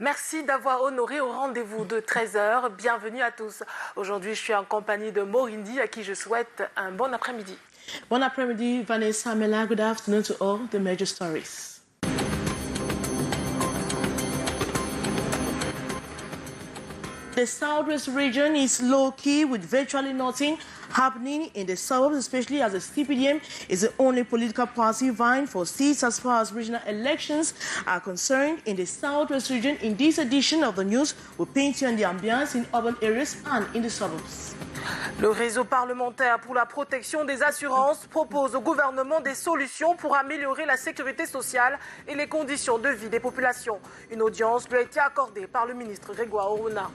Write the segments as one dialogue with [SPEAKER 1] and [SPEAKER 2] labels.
[SPEAKER 1] Merci d'avoir honoré au rendez-vous de 13h. Bienvenue à tous. Aujourd'hui, je suis en compagnie de Morindi, à qui je souhaite un bon après-midi.
[SPEAKER 2] Bon après-midi, Vanessa Mela. Good afternoon to all the major stories. The southwest region is low-key with virtually nothing happening in the suburbs, especially as the CPDM is the only political party vying for seats as far as regional elections are concerned in the southwest region. In this edition of the news, we paint you on the ambience in urban areas and in the suburbs.
[SPEAKER 1] Le réseau parlementaire pour la protection des assurances propose au gouvernement des solutions pour améliorer la sécurité sociale et les conditions de vie des populations. Une audience lui a été accordée par le ministre Grégoire Orona.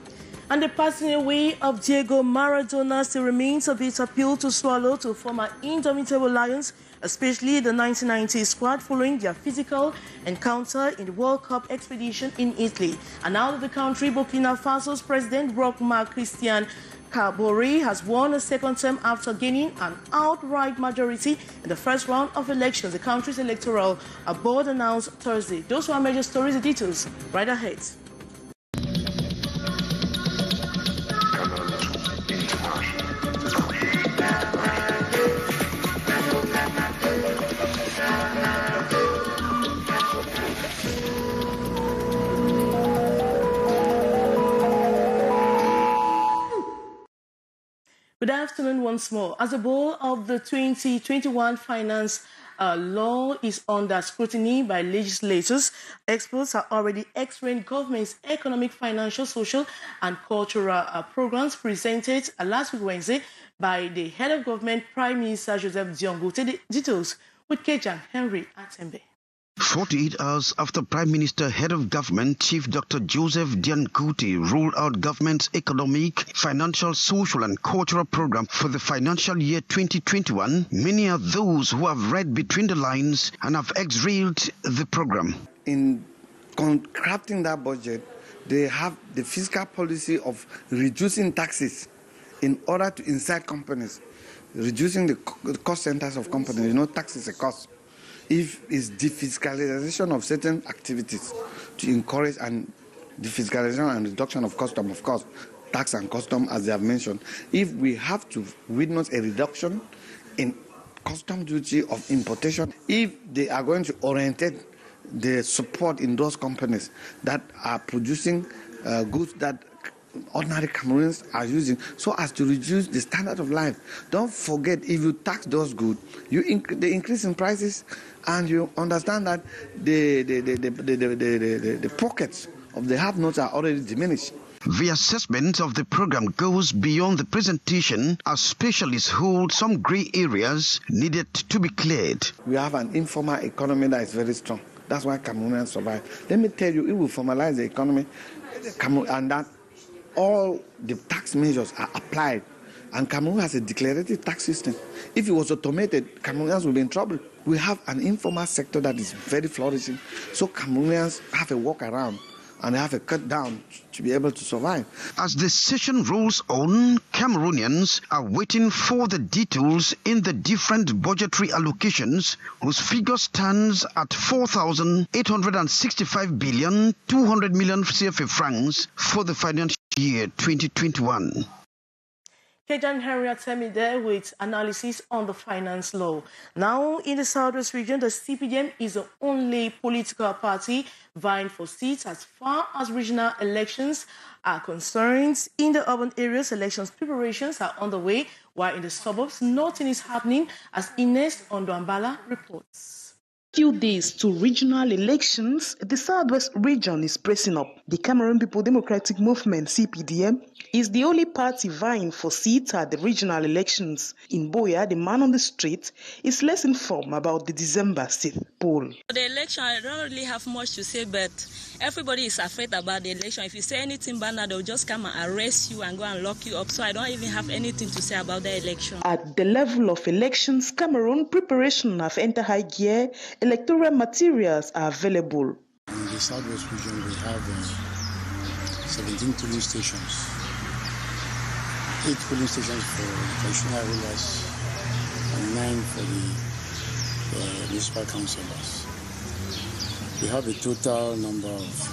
[SPEAKER 2] And the passing away of Diego Maradona still remains a bitter pill to swallow to former indomitable Lions, especially the 1990 squad following their physical encounter in the World Cup expedition in Italy. And out of the country, Burkina Faso's president, Roch-Marc Christian Kabore, has won a second term after gaining an outright majority in the first round of elections. The country's electoral board announced Thursday. Those were our major stories. The details right ahead. Good afternoon once more. As the goal of the 2021 finance law is under scrutiny by legislators, experts are already x-raying government's economic, financial, social and cultural programs presented last week Wednesday by the head of government, Prime Minister Joseph Diongo. The details with Kejan Henry Atembe.
[SPEAKER 3] 48 hours after Prime Minister, Head of Government, Chief Dr. Joseph Dianguti ruled out government's economic, financial, social and cultural program for the financial year 2021, many are those who have read between the lines and have x-rayed the program.
[SPEAKER 4] In crafting that budget, they have the fiscal policy of reducing taxes in order to incite companies, reducing the cost centers of companies. You know, tax is a cost. If it's defiscalization of certain activities to encourage and defiscalization and reduction of custom, of course, tax and custom, as they have mentioned. If we have to witness a reduction in custom duty of importation, if they are going to orientate the support in those companies that are producing goods that ordinary Cameroonians are using, so as to reduce the standard of life. Don't forget, if you tax those goods, they increase in prices, and you understand that the pockets of the have-nots are already diminished.
[SPEAKER 3] The assessment of the program goes beyond the presentation, as specialists hold some grey areas needed to be cleared.
[SPEAKER 4] We have an informal economy that is very strong. That's why Cameroonians survive. Let me tell you, it will formalize the economy, and that all the tax measures are applied, and Cameroon has a declarative tax system. If it was automated, Cameroonians will be in trouble. We have an informal sector that is very flourishing, so Cameroonians have a walk around and have a cut down to be able to survive.
[SPEAKER 3] As the session rolls on, Cameroonians are waiting for the details in the different budgetary allocations, whose figure stands at 4,865 billion 200 million CFA francs for the financial year 2021.
[SPEAKER 2] Kejan Henry Atemi there with analysis on the finance law. Now, in the southwest region, the CPDM is the only political party vying for seats as far as regional elections are concerned. In the urban areas, elections preparations are underway, while in the suburbs, nothing is happening, as Ines Ondoambala reports.
[SPEAKER 5] Few days to regional elections, the southwest region is pressing up. The Cameroon People Democratic Movement, CPDM, is the only party vying for seats at the regional elections. In Boya, the man on the street is less informed about the December 6th poll.
[SPEAKER 6] The election, I don't really have much to say, but everybody is afraid about the election. If you say anything bad now, they'll just come and arrest you and go and lock you up. So I don't even have anything to say about the election. At the level of elections, Cameroon preparation have entered high gear. Electoral materials are available.
[SPEAKER 7] In the southwest region, we have 17 polling stations. 8 polling stations for the traditional rulers and 9 for the municipal councillors. We have a total number of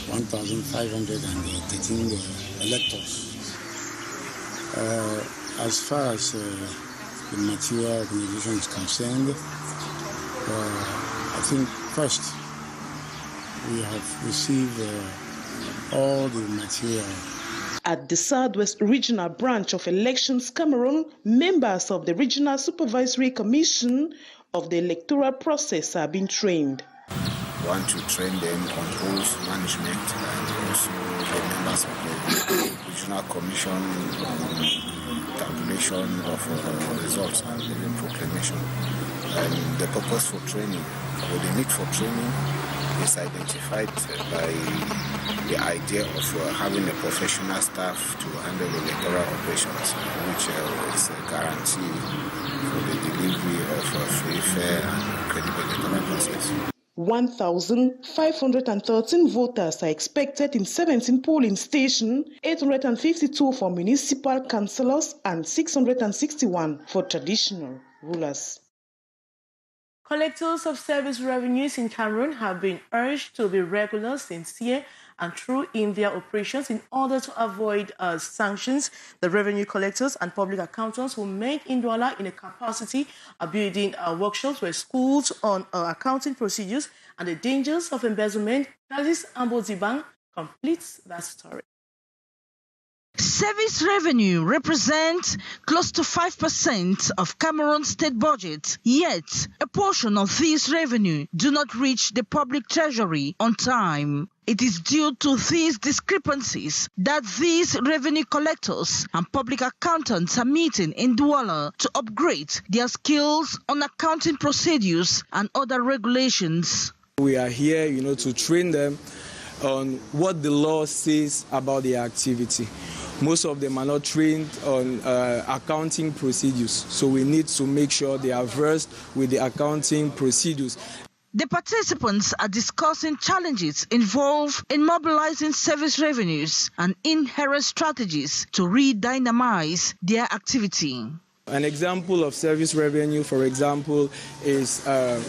[SPEAKER 7] 1,513 electors. As far as the material organization is concerned, I think first we have received all the material.
[SPEAKER 5] At the Southwest Regional Branch of Elections Cameroon, members of the Regional Supervisory Commission of the electoral process are being trained.
[SPEAKER 8] We want to train them on rules management and also the members of the Regional Commission on tabulation of results and the proclamation. And the purpose for training, or the need for training, is identified by the idea of having a professional staff to handle electoral operations, which is a guarantee for the delivery of a free, fair, and credible electoral process.
[SPEAKER 5] 1,513 voters are expected in 17 polling stations, 852 for municipal councillors and 661 for traditional rulers.
[SPEAKER 2] Collectors of service revenues in Cameroon have been urged to be regular, sincere, and true in their operations in order to avoid sanctions. The revenue collectors and public accountants will make in Douala in a capacity of building workshops where schools on accounting procedures and the dangers of embezzlement. Nazis Ambozibang completes that story.
[SPEAKER 9] Service revenue represents close to 5% of Cameroon's state budget, yet a portion of this revenue do not reach the public treasury on time. It is due to these discrepancies that these revenue collectors and public accountants are meeting in Douala to upgrade their skills on accounting procedures and other regulations.
[SPEAKER 10] We are here, to train them on what the law says about their activity. Most of them are not trained on accounting procedures, so we need to make sure they are versed with the accounting procedures.
[SPEAKER 9] The participants are discussing challenges involved in mobilizing service revenues and inherent strategies to re-dynamize their activity.
[SPEAKER 10] An example of service revenue, for example, is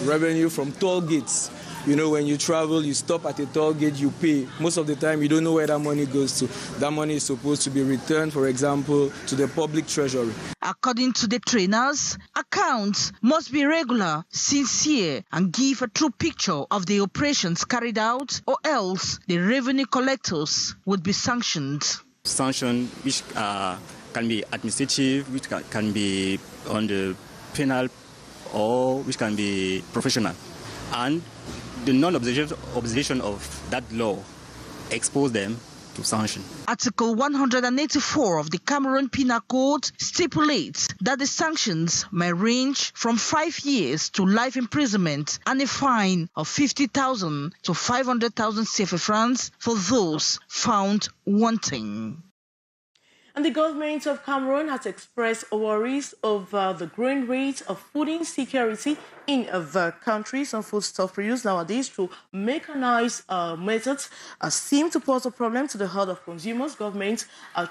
[SPEAKER 10] revenue from toll gates. When you travel, you stop at a toll gate, you pay. Most of the time, you don't know where that money goes to. That money is supposed to be returned, for example, to the public treasury.
[SPEAKER 9] According to the trainers, accounts must be regular, sincere, and give a true picture of the operations carried out, or else the revenue collectors would be sanctioned.
[SPEAKER 11] Sanction which can be administrative, which can be on the penal, or which can be professional. And the non-observation of that law expose them to sanction.
[SPEAKER 9] Article 184 of the Cameroon Penal Code stipulates that the sanctions may range from 5 years to life imprisonment and a fine of 50,000 to 500,000 CFA francs for those found wanting.
[SPEAKER 2] And the government of Cameroon has expressed worries over the growing rate of food insecurity in the country. Some foodstuff produced nowadays through mechanized methods seem to pose a problem to the health of consumers. Government,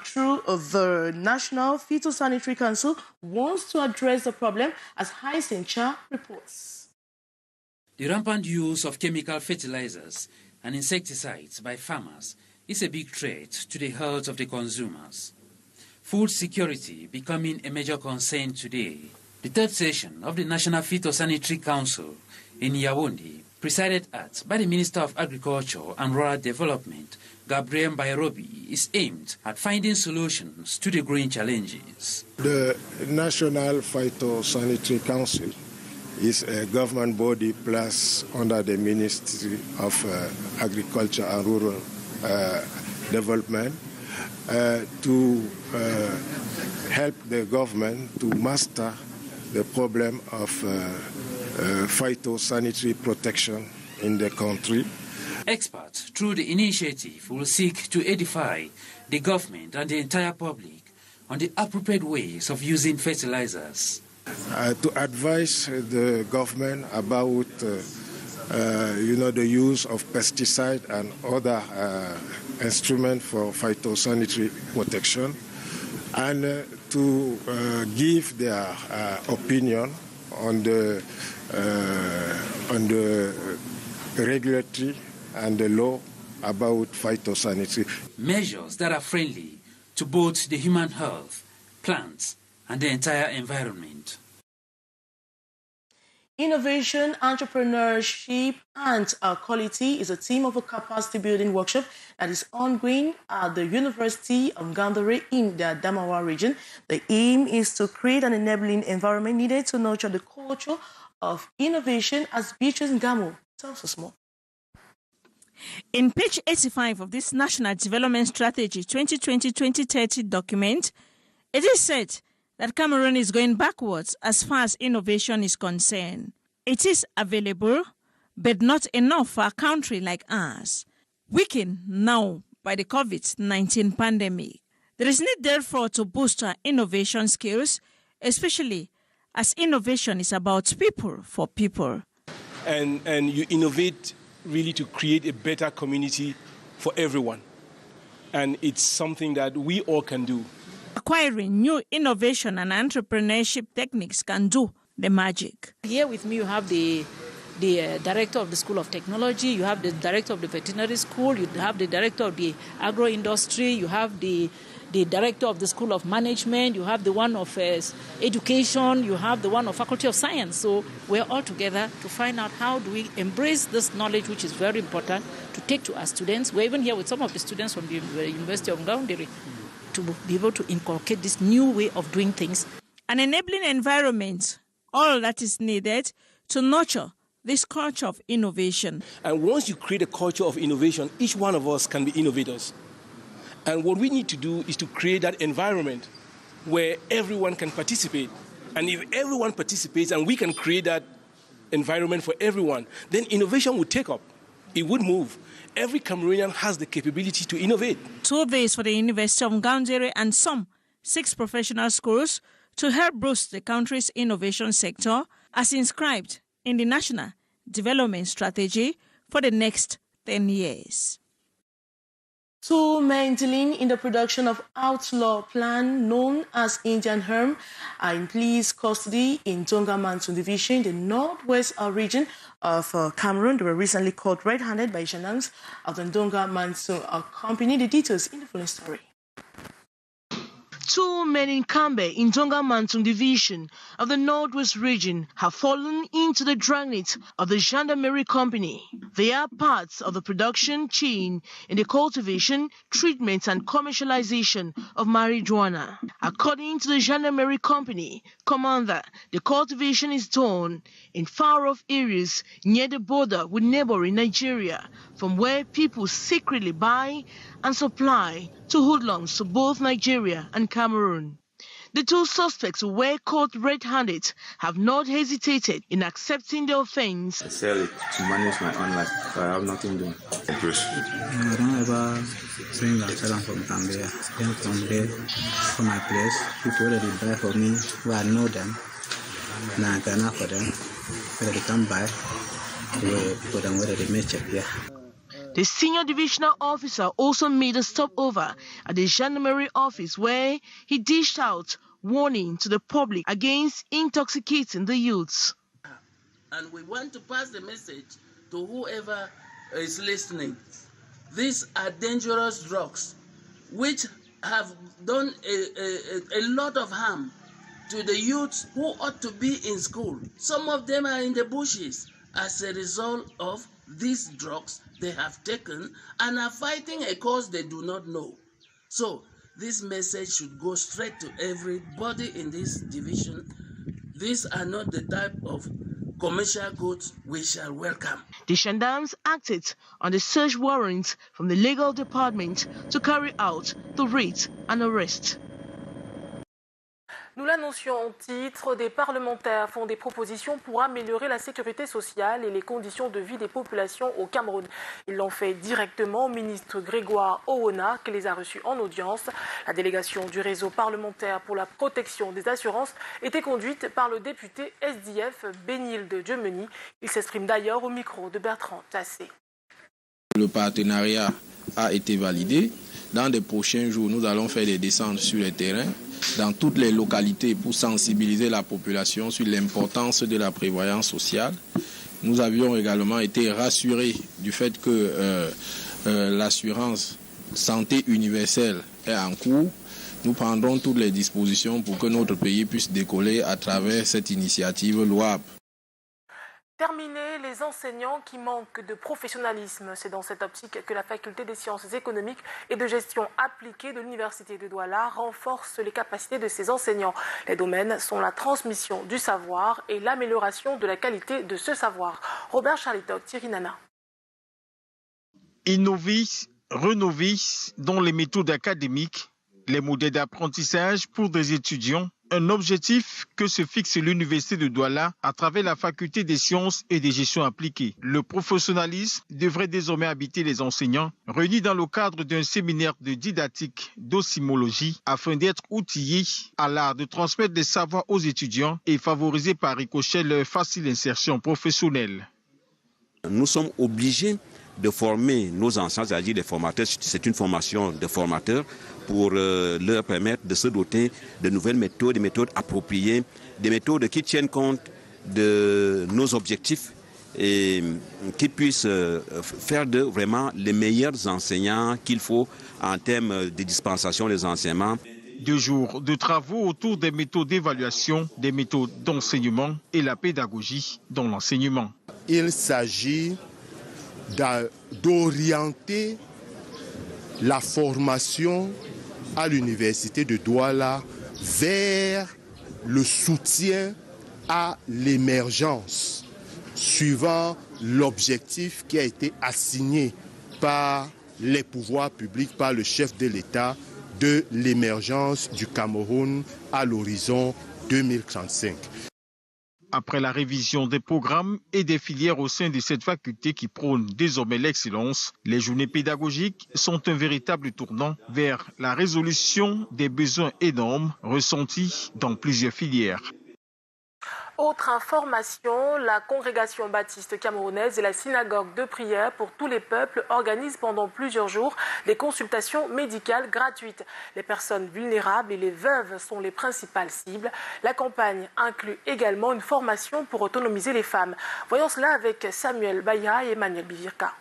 [SPEAKER 2] through the National Phytosanitary Council, wants to address the problem, as Hyacinth Cha reports.
[SPEAKER 12] The rampant use of chemical fertilizers and insecticides by farmers is a big threat to the health of the consumers. Food security becoming a major concern today. The third session of the National Phytosanitary Council in Yaoundé, presided at by the Minister of Agriculture and Rural Development, Gabriel Bayrobi, is aimed at finding solutions to the growing challenges.
[SPEAKER 13] The National Phytosanitary Council is a government body placed under the Ministry of Agriculture and Rural development to help the government to master the problem of phytosanitary protection in the country.
[SPEAKER 12] Experts, through the initiative, will seek to edify the government and the entire public on the appropriate ways of using fertilizers.
[SPEAKER 13] To advise the government about the use of pesticide and other instruments for phytosanitary protection, and to give their opinion on the regulatory and the law about phytosanitary.
[SPEAKER 12] Measures that are friendly to both the human health, plants, and the entire environment.
[SPEAKER 2] Innovation, entrepreneurship, and quality is a theme of a capacity building workshop that is ongoing at the University of Gandare in the Adamawa region. The aim is to create an enabling environment needed to nurture the culture of innovation, as Beatrice Ngamo tells us more.
[SPEAKER 14] In page 85 of this National Development Strategy 2020-2030 document, it is said that Cameroon is going backwards as far as innovation is concerned. It is available, but not enough for a country like ours, weakened now by the COVID-19 pandemic. There is need, therefore, to boost our innovation skills, especially as innovation is about people for people.
[SPEAKER 15] And you innovate really to create a better community for everyone. And it's something that we all can do.
[SPEAKER 14] Acquiring new innovation and entrepreneurship techniques can do the magic.
[SPEAKER 16] Here with me you have the director of the School of Technology, you have the director of the veterinary school, you have the director of the agro industry, you have the director of the School of Management, you have the one of Education, you have the one of Faculty of Science. So we're all together to find out how do we embrace this knowledge, which is very important, to take to our students. We're even here with some of the students from the University of Ngaoundéré to be able to inculcate this new way of doing things.
[SPEAKER 14] An enabling environment, all that is needed to nurture this culture of innovation.
[SPEAKER 15] And once you create a culture of innovation, each one of us can be innovators. And what we need to do is to create that environment where everyone can participate. And if everyone participates and we can create that environment for everyone, then innovation would take up. It would move. Every Cameroonian has the capability to innovate.
[SPEAKER 14] 2 days for the University of Ngaoundéré and some 6 professional schools to help boost the country's innovation sector as inscribed in the National Development Strategy for the next 10 years.
[SPEAKER 2] 2 men dealing in the production of outlaw plant known as Indian hemp are in police custody in Donga Mansun Division, the northwest region of Cameroon. They were recently caught red-handed by Shanangs of the Donga Mansun company. The details in the following story.
[SPEAKER 9] 2 men in Kambe in Donga Mansun Division of the Northwest region have fallen into the dragnet of the Gendarmerie Company. They are parts of the production chain in the cultivation, treatment and commercialization of marijuana. According to the Gendarmerie Company commander, the cultivation is done in far-off areas near the border with neighboring Nigeria, from where people secretly buy and supply to hoodlums to both Nigeria and Cameroon. The 2 suspects who were caught red-handed have not hesitated in accepting the offense.
[SPEAKER 17] I sell it to manage my own life, so I have nothing doing.
[SPEAKER 18] I don't ever think I sell them from Zambia. Then from there, from my place, people already buy for me where I know them. Now I can offer them, whether they come buy, for them whether they may check here.
[SPEAKER 9] The senior divisional officer also made a stopover at the Gendarmerie office where he dished out warning to the public against intoxicating the youths.
[SPEAKER 19] And we want to pass the message to whoever is listening. These are dangerous drugs which have done a lot of harm to the youths who ought to be in school. Some of them are in the bushes as a result of these drugs they have taken and are fighting a cause they do not know. So this message should go straight to everybody in this division. These are not the type of commercial goods, we shall welcome.
[SPEAKER 2] The gendarmes acted on the search warrant from the legal department to carry out the raid and arrest.
[SPEAKER 1] Nous l'annoncions en titre, des parlementaires font des propositions pour améliorer la sécurité sociale et les conditions de vie des populations au Cameroun. Ils l'ont fait directement au ministre Grégoire Owona, qui les a reçus en audience. La délégation du réseau parlementaire pour la protection des assurances était conduite par le député SDF Bénilde Djemeni. Il s'exprime d'ailleurs au micro de Bertrand Tassé.
[SPEAKER 20] Le partenariat a été validé. Dans les prochains jours, nous allons faire des descentes sur le terrain, dans toutes les localités pour sensibiliser la population sur l'importance de la prévoyance sociale. Nous avions également été rassurés du fait que l'assurance santé universelle est en cours. Nous prendrons toutes les dispositions pour que notre pays puisse décoller à travers cette initiative louable.
[SPEAKER 1] Terminer les enseignants qui manquent de professionnalisme. C'est dans cette optique que la faculté des sciences économiques et de gestion appliquée de l'université de Douala renforce les capacités de ses enseignants. Les domaines sont la transmission du savoir et l'amélioration de la qualité de ce savoir. Robert Charlitoc, Thierry Nana.
[SPEAKER 21] Innover, rénover dans les méthodes académiques, les modèles d'apprentissage pour des étudiants, un objectif que se fixe l'Université de Douala à travers la faculté des sciences et des gestions appliquées. Le professionnalisme devrait désormais habiter les enseignants, réunis dans le cadre d'un séminaire de didactique d'ossimologie, afin d'être outillés à l'art de transmettre des savoirs aux étudiants et favoriser par ricochet leur facile insertion professionnelle.
[SPEAKER 22] Nous sommes obligés de former nos anciens, c'est-à-dire les formateurs. C'est une formation de formateurs pour leur permettre de se doter de nouvelles méthodes, des méthodes appropriées, des méthodes qui tiennent compte de nos objectifs et qui puissent faire de vraiment les meilleurs enseignants qu'il faut en termes de dispensation des enseignements.
[SPEAKER 21] 2 jours de travaux autour des méthodes d'évaluation, des méthodes d'enseignement et la pédagogie dans l'enseignement.
[SPEAKER 13] Il s'agit d'orienter la formation à l'université de Douala vers le soutien à l'émergence, suivant l'objectif qui a été assigné par les pouvoirs publics, par le chef de l'État, de l'émergence du Cameroun à l'horizon 2035.
[SPEAKER 21] Après la révision des programmes et des filières au sein de cette faculté qui prône désormais l'excellence, les journées pédagogiques sont un véritable tournant vers la résolution des besoins énormes ressentis dans plusieurs filières.
[SPEAKER 1] Autre information, la congrégation baptiste camerounaise et la synagogue de prière pour tous les peuples organisent pendant plusieurs jours des consultations médicales gratuites. Les personnes vulnérables et les veuves sont les principales cibles. La campagne inclut également une formation pour autonomiser les femmes. Voyons cela avec Samuel Baya et Emmanuel Bivirka.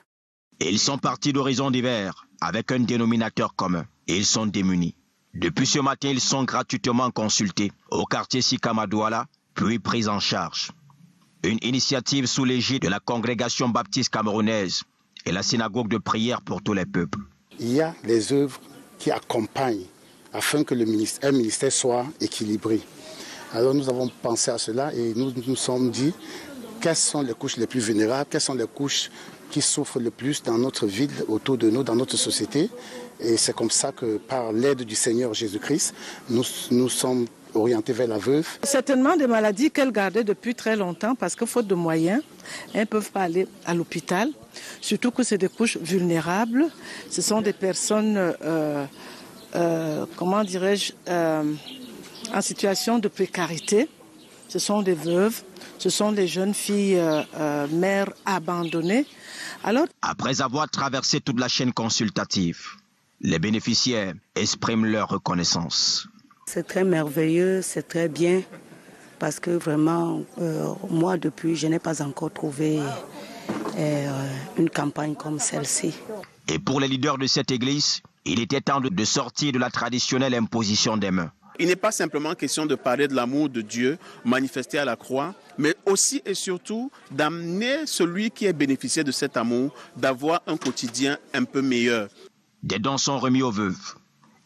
[SPEAKER 23] Ils sont partis d'horizons divers avec un dénominateur commun. Ils sont démunis. Depuis ce matin, ils sont gratuitement consultés au quartier Sikama Douala, puis prise en charge. Une initiative sous l'égide de la congrégation baptiste camerounaise et la synagogue de prière pour tous les peuples.
[SPEAKER 24] Il y a les œuvres qui accompagnent afin que un ministère soit équilibré. Alors nous avons pensé à cela et nous nous sommes dit quelles sont les couches les plus vulnérables, quelles sont les couches qui souffrent le plus dans notre ville, autour de nous, dans notre société. Et c'est comme ça que par l'aide du Seigneur Jésus-Christ, nous sommes orientées vers la veuve.
[SPEAKER 25] Certainement des maladies qu'elles gardaient depuis très longtemps parce que faute de moyens, elles ne peuvent pas aller à l'hôpital. Surtout que c'est des couches vulnérables. Ce sont des personnes, comment dirais-je, en situation de précarité. Ce sont des veuves, ce sont des jeunes filles mères abandonnées. Alors,
[SPEAKER 23] après avoir traversé toute la chaîne consultative, les bénéficiaires expriment leur reconnaissance.
[SPEAKER 26] C'est très merveilleux, c'est très bien, parce que vraiment, moi depuis, je n'ai pas encore trouvé une campagne comme celle-ci.
[SPEAKER 23] Et pour les leaders de cette église, il était temps de sortir de la traditionnelle imposition des mains.
[SPEAKER 27] Il n'est pas simplement question de parler de l'amour de Dieu manifesté à la croix, mais aussi et surtout d'amener celui qui est bénéficiaire de cet amour d'avoir un quotidien un peu meilleur.
[SPEAKER 23] Des dons sont remis aux veuves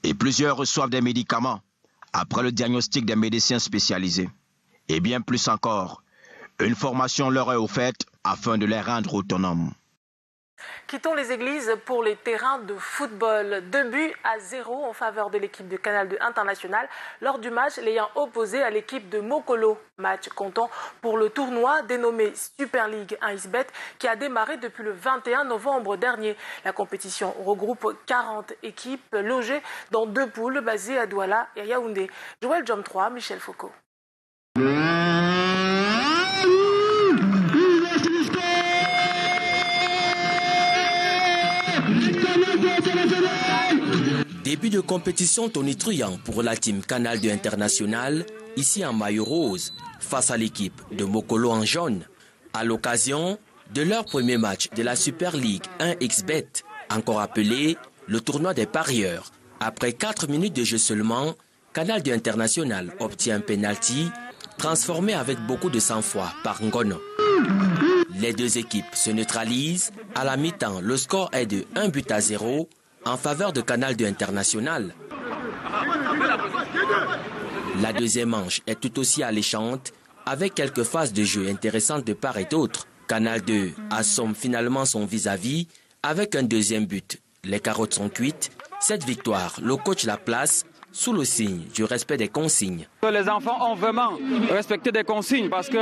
[SPEAKER 23] et plusieurs reçoivent des médicaments après le diagnostic des médecins spécialisés. Et bien plus encore, Une formation leur est offerte afin de les rendre autonomes.
[SPEAKER 1] Quittons les églises pour les terrains de football. 2-0 en faveur de l'équipe de Canal international lors du match l'ayant opposé à l'équipe de Mokolo. Match comptant pour le tournoi dénommé Super League 1xBet qui a démarré depuis le 21 novembre dernier. La compétition regroupe 40 équipes logées dans 2 poules basées à Douala et à Yaoundé. Joël Jom 3, Michel Foucault.
[SPEAKER 3] Début de compétition tonitruant pour la team Canal international, ici en maillot rose, face à l'équipe de Mokolo en jaune, à l'occasion de leur premier match de la Super League 1xBet, encore appelé le tournoi des parieurs. Après 4 minutes de jeu seulement, Canal international obtient un penalty transformé avec beaucoup de sang-froid par Ngono. Les 2 équipes se neutralisent. À la mi-temps, le score est de 1-0 en faveur de Canal international. La deuxième manche est tout aussi alléchante, avec quelques phases de jeu intéressantes de part et d'autre. Canal 2 assomme finalement son vis-à-vis avec un deuxième but. Les carottes sont cuites. Cette victoire, le coach la place sous le signe du respect des consignes.
[SPEAKER 4] Les enfants ont vraiment respecté des consignes parce que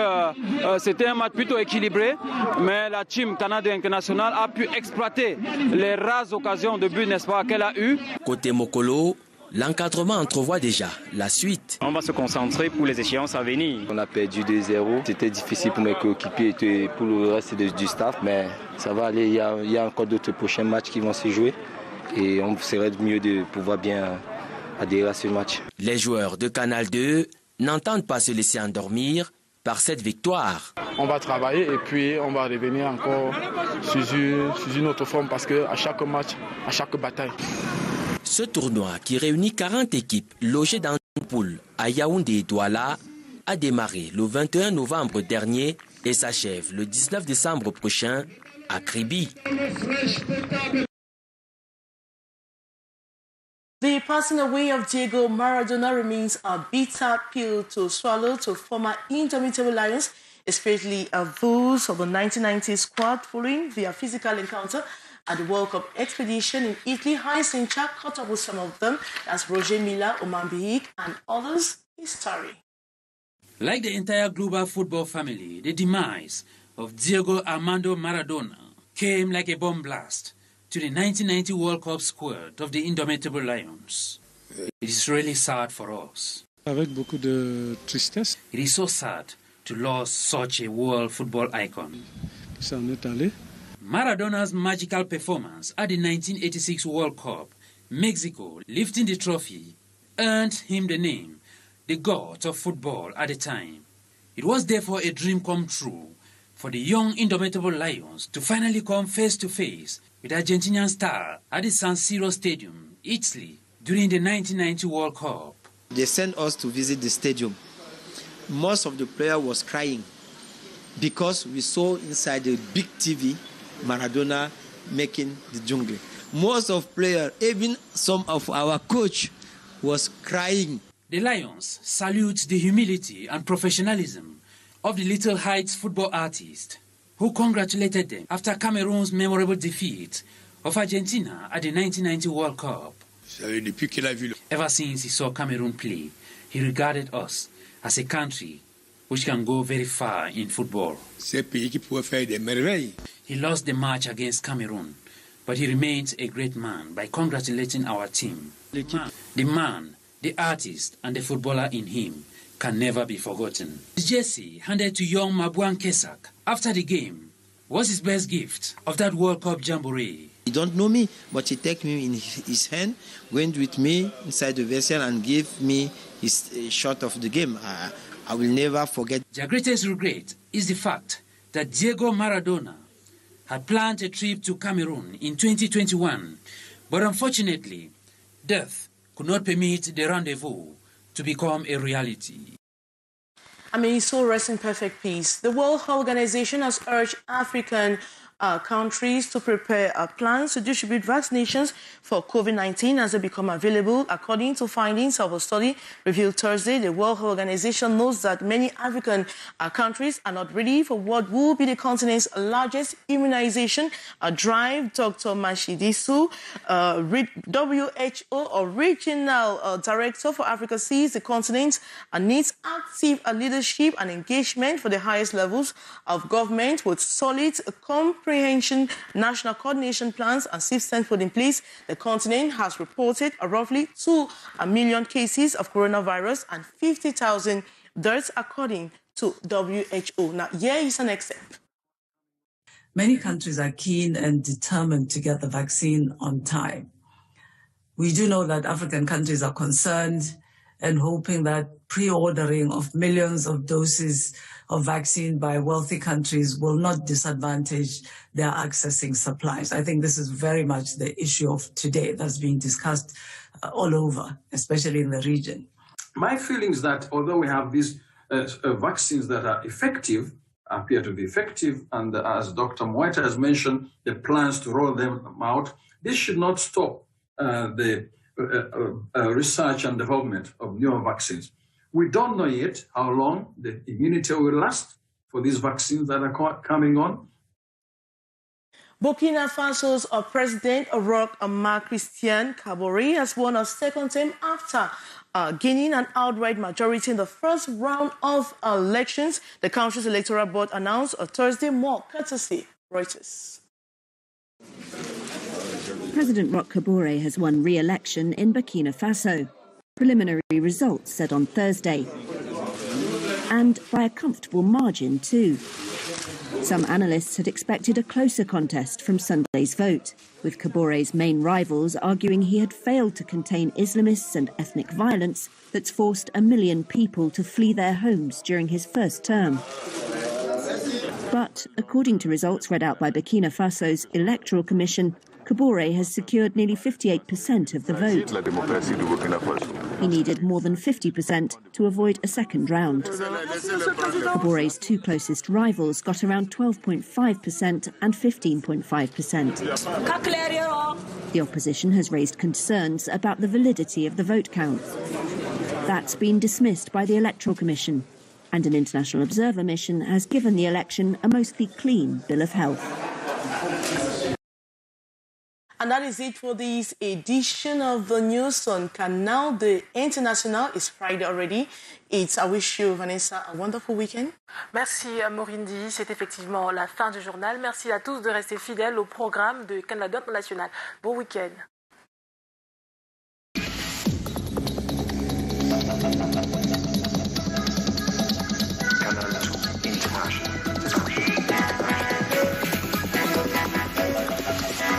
[SPEAKER 4] c'était un match plutôt équilibré, mais la team Canal international a pu exploiter les rares occasions de but, n'est-ce pas, qu'elle a eues.
[SPEAKER 3] Côté Mokolo, l'encadrement entrevoit déjà la suite.
[SPEAKER 4] On va se concentrer pour les échéances à venir.
[SPEAKER 5] On a perdu 2-0. C'était difficile pour mes coéquipiers et pour le reste du staff, mais ça va aller. Il y a encore d'autres prochains matchs qui vont se jouer et on serait mieux de pouvoir bien adhérer à ce match.
[SPEAKER 3] Les joueurs de Canal 2 n'entendent pas se laisser endormir par cette victoire.
[SPEAKER 6] On va travailler et puis on va revenir encore sous une autre forme parce qu'à chaque match, à chaque bataille.
[SPEAKER 3] Ce tournoi qui réunit 40 équipes logées dans une poule à Yaoundé et Douala a démarré le 21 novembre dernier et s'achève le 19 décembre prochain à Kribi.
[SPEAKER 2] The passing away of Diego Maradona remains a bitter pill to swallow to former indomitable lions, especially those of the 1990 squad following their physical encounter at the World Cup expedition in Italy. Heinz Sinchak caught up with some of them, as Roger Mila, Oman Bihik, and others. His story.
[SPEAKER 12] Like the entire global football family, the demise of Diego Armando Maradona came like a bomb blast to the 1990 World Cup squad of the Indomitable Lions. It is really sad for us.
[SPEAKER 6] Avec beaucoup de tristesse.
[SPEAKER 12] It is so sad to lose such a world football icon.
[SPEAKER 6] Ça en est allé.
[SPEAKER 12] Maradona's magical performance at the 1986 World Cup, Mexico lifting the trophy, earned him the name, the god of football at the time. It was therefore a dream come true for the young Indomitable Lions to finally come face to face with Argentinian star at the San Siro Stadium, Italy, during the 1990 World Cup.
[SPEAKER 7] They sent us to visit the stadium. Most of the players was crying because we saw inside the big TV Maradona making the jungle. Most of players, even some of our coach, was crying.
[SPEAKER 12] The Lions salute the humility and professionalism of the Little Heights football artist, who congratulated them after Cameroon's memorable defeat of Argentina at the 1990 World Cup. Ever since he saw Cameroon play, he regarded us as a country which can go very far in football. He lost the match against Cameroon, but he remains a great man by congratulating our team. The man, the artist, and the footballer in him can never be forgotten. The jersey handed to young Mabuan Kesak after the game was his best gift of that World Cup jamboree.
[SPEAKER 7] He don't know me, but he take me in his hand, went with me inside the vessel and gave me his shot of the game. I will never forget.
[SPEAKER 12] Their greatest regret is the fact that Diego Maradona had planned a trip to Cameroon in 2021, but unfortunately, death could not permit the rendezvous to become a reality.
[SPEAKER 2] I mean, so rest in perfect peace. The World Health Organization has urged African countries to prepare plans to distribute vaccinations for COVID-19 as they become available. According to findings of a study revealed Thursday, the World Health Organization notes that many African countries are not ready for what will be the continent's largest immunization drive. Dr. Mashidisu, WHO or Regional Director for Africa, sees the continent needs active leadership and engagement for the highest levels of government with solid comprehension, national coordination plans and systems put in place. The continent has reported roughly 2 million cases of coronavirus and 50,000 deaths according to WHO. Now, here is an excerpt.
[SPEAKER 8] Many countries are keen and determined to get the vaccine on time. We do know that African countries are concerned and hoping that pre-ordering of millions of doses of vaccine by wealthy countries will not disadvantage their accessing supplies. I think this is very much the issue of today that's being discussed all over, especially in the region.
[SPEAKER 10] My feeling is that although we have these vaccines that are effective, appear to be effective, and as Dr. Mweta has mentioned, the plans to roll them out, this should not stop the research and development of newer vaccines. We don't know yet how long the immunity will last for these vaccines that are coming on.
[SPEAKER 2] Burkina Faso's President Roch-Marc Christian Kabore has won a second term after gaining an outright majority in the first round of elections. The country's electoral board announced on Thursday, more courtesy Reuters.
[SPEAKER 11] President Roch-Kabore has won re-election in Burkina Faso. Preliminary results said on Thursday. And by a comfortable margin too. Some analysts had expected a closer contest from Sunday's vote, with Kabore's main rivals arguing he had failed to contain Islamists and ethnic violence that's forced 1 million people to flee their homes during his first term. But according to results read out by Burkina Faso's Electoral Commission, Kabore has secured nearly 58% of the vote. He needed more than 50% to avoid a second round. Kabore's two closest rivals got around 12.5% and 15.5%. The opposition has raised concerns about the validity of the vote count. That's been dismissed by the Electoral Commission, and an international observer mission has given the election a mostly clean bill of health.
[SPEAKER 2] And that is it for this edition of the news on Canal de International. It's Friday already. I wish you, Vanessa, a wonderful weekend.
[SPEAKER 1] Merci, Morindi. C'est effectivement la fin du journal. Merci à tous de rester fidèles au programme de Canal de International. Bon week-end.